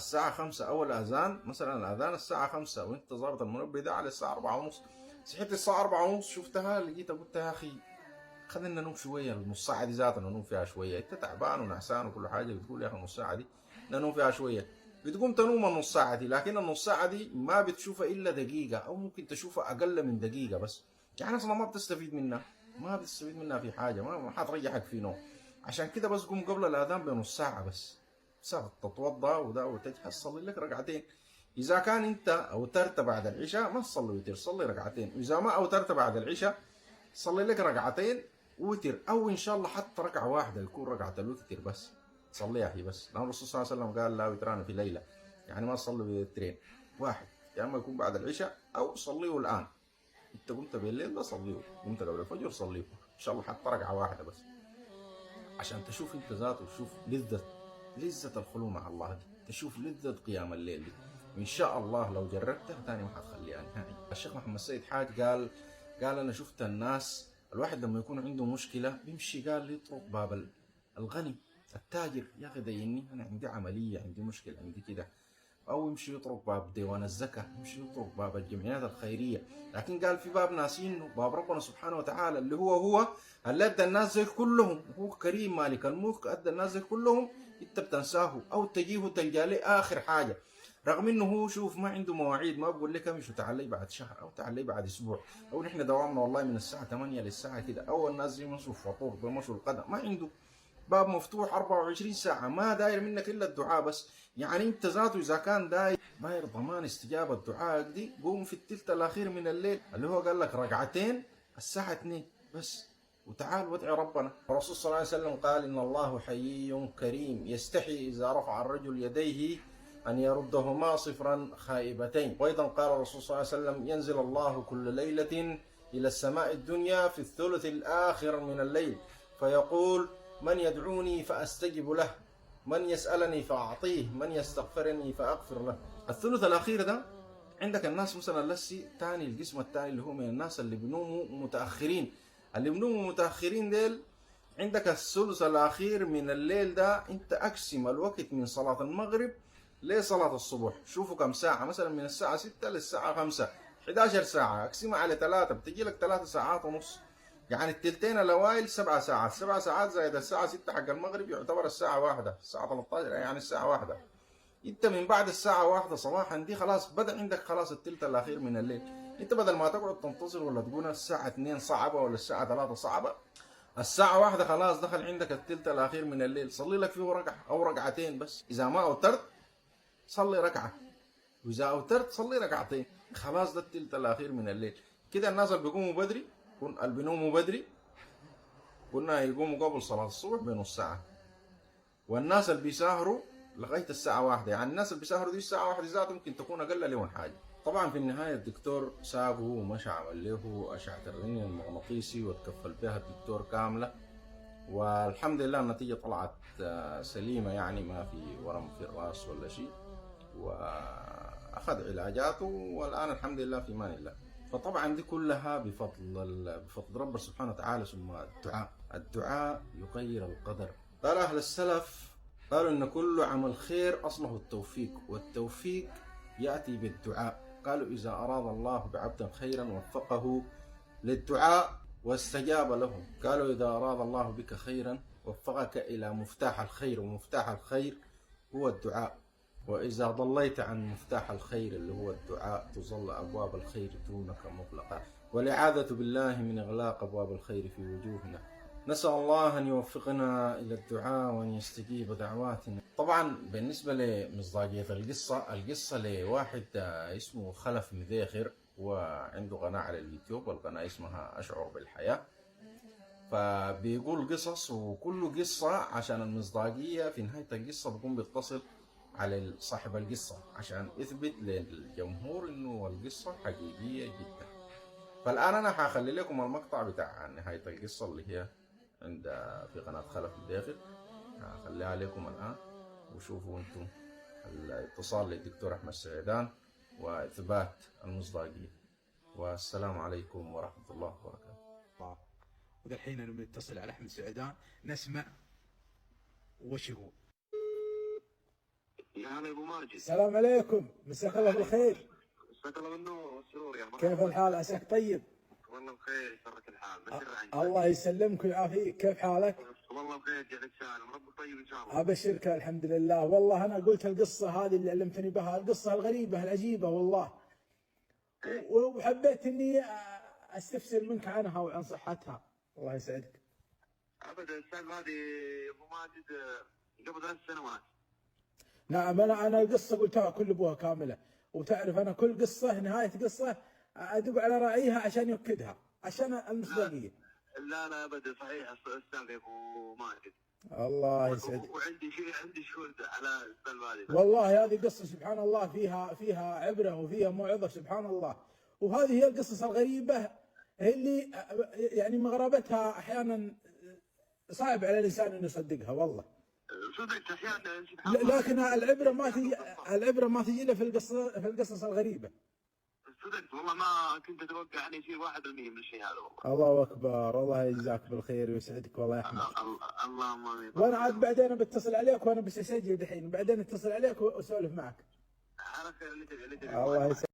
الساعة 5 أول أذان، مثلا الأذان الساعة 5 وأنت ظابط المنبه ده على الساعة 4 ونص، صحيت الساعة 4 ونص شفتها لقيتها قلت يا أخي خلينا ننوم شوية، النص ساعة دي ذاتها ننوم فيها شوية، أنت تعبان ونعسان وكل حاجة بتقول يا أخي النص ساعة دي ننوم فيها شوية، بتقوم تنوم النص ساعة دي، لكن النص ساعة دي ما بتشوفها إلا دقيقة أو ممكن تشوفها أقل من دقيقة بس، يعني أصلا ما بتستفيد منها، ما بتستفيد منها في حاجة، ما حتريحك في نوم. عشان كده بس قوم قبل الأذان بنص ساعة بس، ساعة تتوضأ وده وتجهز صلي لك ركعتين. إذا كان أنت أوترت بعد العشاء ما تصلي وتر، صلي ركعتين، وإذا ما أوترت بعد العشاء صلي لك ركعتين وتر، او ان شاء الله حتى ركعه واحده يكون ركعه الوتر بس تصليها هي بس، لان الرسول صلى الله عليه وسلم قال لا وتران في ليله، يعني ما تصلي بوترين، واحد يا اما يكون بعد العشاء او صليه الان، انت قمت بالليل ده صليه، قمت قبل الفجر صليه ان شاء الله حتى ركعه واحده بس، عشان تشوف انت ذاته، تشوف لذة الخلو مع الله دي، تشوف لذة قيام الليل دي، وان شاء الله لو جربتها تاني ما حتخليها نهائي. الشيخ محمد سيد حاج قال انا شفت الناس الواحد لما يكون عنده مشكلة بيمشي، قال يطرق باب الغني التاجر، يا اخي ديني انا عندي عملية، عندي مشكلة، عندي كده، او يمشي يطرق باب ديوان الزكاة، يمشي يطرق باب الجمعيات الخيرية، لكن قال في باب ناسينه، باب ربنا سبحانه وتعالى اللي هو اللي ادى الناس زي كلهم، هو كريم مالك الملك ادى الناس زي كلهم، انت بتنساه او تجيه تلقى له اخر حاجة، رغم انه هو شوف ما عنده مواعيد، ما بقول لك امشوا تعال بعد شهر او تعال بعد اسبوع، او نحن دوامنا والله من الساعة 8 للساعة كده، او الناس زي مشوا الفطور بمشوا القدم، ما عنده باب مفتوح 24 ساعة، ما داير منك إلا الدعاء بس، يعني أنت ذاته إذا كان داير ضمان استجابة الدعاء دي، قوم في الثلث الأخير من الليل اللي هو قال لك ركعتين الساعة 2 بس، وتعال وادعي ربنا. الرسول صلى الله عليه وسلم قال إن الله حيي كريم يستحي إذا رفع الرجل يديه أن يردهما صفرا خائبتين، وأيضا قال الرسول صلى الله عليه وسلم ينزل الله كل ليلة إلى السماء الدنيا في الثلث الآخر من الليل فيقول من يدعوني فأستجب له، من يسألني فأعطيه، من يستغفرني فأغفر له. الثلث الأخير ده عندك الناس مثلا لسي تاني، القسم الثاني اللي هو من الناس اللي بنوموا متأخرين، اللي بنوموا متأخرين ديل عندك الثلث الأخير من الليل ده، أنت أقسم الوقت من صلاة المغرب لصلاة الصبح، شوفوا كم ساعة، مثلا من الساعة 6 للساعة 5، 11 ساعة، أقسمها على 3 بتجي لك 3 ساعات ونص، يعني التلتين الأوائل 7 ساعات، 7 ساعات زائد الساعة 6 حق المغرب يعتبر الساعة واحدة، الساعة 13 يعني الساعة واحدة، أنت من بعد الساعة واحدة صباحا دي خلاص بدأ عندك خلاص التلت الأخير من الليل، أنت بدل ما تقعد تنتظر ولا تقول الساعة 2 صعبة ولا الساعة 3 صعبة، الساعة واحدة خلاص دخل عندك التلت الأخير من الليل، صلي لك فيه ركعة أو ركعتين بس، إذا ما أوترت صلي ركعة، وإذا أوترت صلي ركعتين، خلاص ده التلت الأخير من الليل. كده الناس اللي بيقوموا بدري، اللي بينوموا بدري قلنا يقوموا قبل صلاة الصبح بنص ساعة، والناس اللي بيسافروا لغاية الساعة واحدة، يعني الناس اللي بيسافروا دي الساعة واحدة ذات ممكن تكون أقل لهم حاجة. طبعا في النهاية الدكتور سابه ومشى عمل له أشعة الرنين المغناطيسي وتكفل بها الدكتور كاملة، والحمد لله النتيجة طلعت سليمة، يعني ما في ورم في الرأس ولا شيء، وأخذ علاجاته والآن الحمد لله في أمان الله. فطبعا دي كلها بفضل رب سبحانه وتعالى، ثم الدعاء يغير القدر. قال أهل السلف قالوا إن كل عمل خير أصله التوفيق، والتوفيق يأتي بالدعاء، قالوا إذا أراد الله بعبد خيرا وفقه للدعاء واستجاب له، قالوا إذا أراد الله بك خيرا وفقك إلى مفتاح الخير، ومفتاح الخير هو الدعاء، وإذا ضليت عن مفتاح الخير اللي هو الدعاء تظل أبواب الخير دونك مغلقة، والإعاذة بالله من إغلاق أبواب الخير في وجوهنا. نسأل الله أن يوفقنا إلى الدعاء وأن يستجيب دعواتنا. طبعا بالنسبة لمصداقية القصة لواحد اسمه خلف مذاخر، وعنده قناة على اليوتيوب، والقناة اسمها أشعر بالحياة، فبيقول قصص، وكل قصة عشان المصداقية في نهاية القصة بيكون بيتصل على صاحب القصة عشان يثبت للجمهور إنه القصة حقيقية جدا. فالآن أنا هخلي لكم المقطع بتاع نهاية القصة اللي هي عند في قناة خلف الداخل، هخليها لكم الآن وشوفوا أنتم الاتصال للدكتور أحمد سعيدان وإثبات المصداقية. والسلام عليكم ورحمة الله وبركاته. وذا الحين نتصل على أحمد سعيدان نسمع وش هو. يا هلا يا ابو ماجد. السلام عليكم، مساك الله بالخير. مساك الله بالنور والسرور يا مرحبا. كيف الحال؟ عساك طيب؟ والله بخير يسرك الحال. بشر عنك. الله يسلمك ويعافيك، كيف حالك؟ والله بخير جعلك سالم ربك طيب ان شاء الله. ابشرك الحمد لله. والله انا قلت القصه هذه اللي علمتني بها، القصه الغريبه العجيبه والله، وحبيت اني استفسر منك عنها وعن صحتها. الله يسعدك. ابدا السالفه هذه يا ابو ماجد قبل 3 سنوات. نعم، انا القصه قلتها كل ابوها كامله، وتعرف انا كل قصه نهايه قصه ادق على راعيها عشان يؤكدها، عشان المصداقيه. لا ابدا صحيح السالفه يا ابو ماجد. الله يسعدك. وعندي شهود على السالفه هذه. والله هذه قصه سبحان الله فيها عبره وفيها موعظه سبحان الله. وهذه هي القصص الغريبه اللي يعني مغربتها احيانا صعب على الانسان انه يصدقها والله. صدقت احيانا سبحان الله. لكن العبره ما تجي الا في القصص الغريبه. صدقت والله ما كنت اتوقع ان يصير 1% من الشيء هذا والله. الله اكبر، الله يجزاك بالخير ويسعدك والله يا احمد. اللهم امين. وانا عاد بعدين بتصل عليك، وانا بس اسجل دحين، بعدين اتصل عليك واسولف معك. على خير اللي تبي الله يسعدك.